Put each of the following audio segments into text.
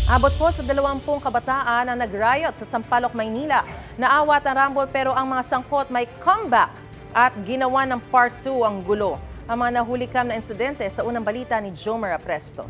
Abot po sa 20 kabataan ang nag-riot sa Sampaloc, Maynila. Naawat ang rumble pero ang mga sangkot may comeback at ginawa ng part 2 ang gulo. Ang mga nahulikam na insidente sa unang balita ni Jomer Apresto.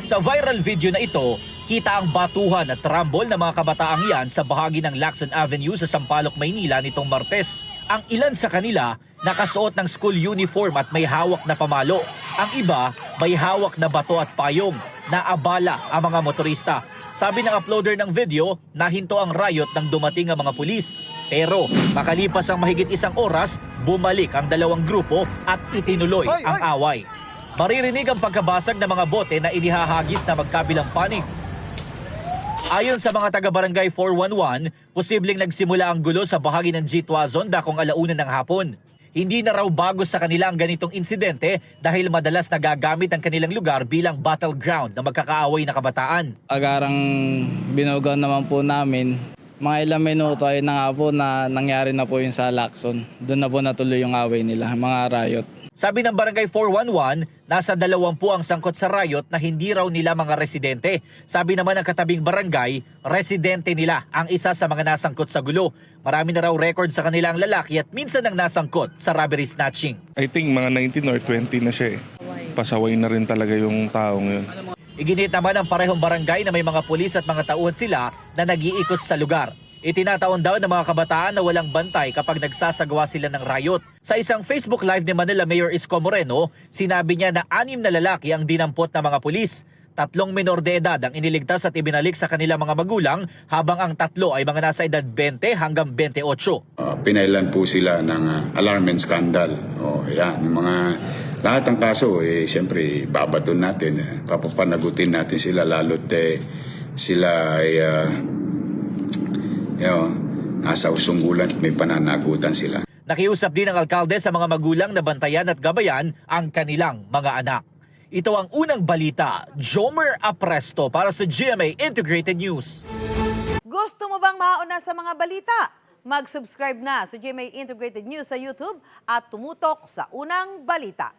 Sa viral video na ito, kita ang batuhan at rumble ng mga kabataang yan sa bahagi ng Lacson Avenue sa Sampaloc, Maynila nitong Martes. Ang ilan sa kanila nakasuot ng school uniform at may hawak na pamalo. Ang iba may hawak na bato at payong. Naabala ang mga motorista. Sabi ng uploader ng video, nahinto ang riot nang dumating ang mga pulis. Pero makalipas ang mahigit isang oras, bumalik ang dalawang grupo at itinuloy ang away. Maririnig ang pagkabasag ng mga bote na inihahagis na magkabilang panig. Ayon sa mga taga-barangay 411, posibleng nagsimula ang gulo sa bahagi ng Jitwazon dakong alauna ng hapon. Hindi na raw bago sa kanila ang ganitong insidente dahil madalas nagagamit ang kanilang lugar bilang battleground ng magkakaaway na kabataan. Agarang binugaw naman po namin. Mga ilang minuto ay na nga po na nangyari na po yun sa Lacson. Doon na po natuloy yung away nila, mga riot. Sabi ng Barangay 411, nasa 20 ang sangkot sa riot na hindi raw nila mga residente. Sabi naman ng katabing barangay, residente nila ang isa sa mga nasangkot sa gulo. Marami na raw record sa kanila ang lalaki at minsan ang nasangkot sa robbery snatching. I think mga 19 or 20 na siya eh. Pasaway na rin talaga yung taong yun. Iginit naman ang parehong barangay na may mga pulis at mga tauhan sila na nag-iikot sa lugar. Itinataon daw ng mga kabataan na walang bantay kapag nagsasagawa sila ng riot. Sa isang Facebook Live ni Manila Mayor Isko Moreno, sinabi niya na 6 na lalaki ang dinampot ng mga pulis. 3 menor de edad ang iniligtas at ibinalik sa kanilang mga magulang habang ang 3 ay mga nasa edad 20 hanggang 28. Pinailan po sila ng alarm and scandal. Yan, yung mga lahat ng kaso, siyempre babaton natin, papapanagutin natin sila lalo't sila ay nasa usunggulan at may pananagutan sila. Nakiusap din ang alkalde sa mga magulang na bantayan at gabayan ang kanilang mga anak. Ito ang unang balita, Jomer Apresto para sa GMA Integrated News. Gusto mo bang mauna sa mga balita? Mag-subscribe na sa GMA Integrated News sa YouTube at tumutok sa unang balita.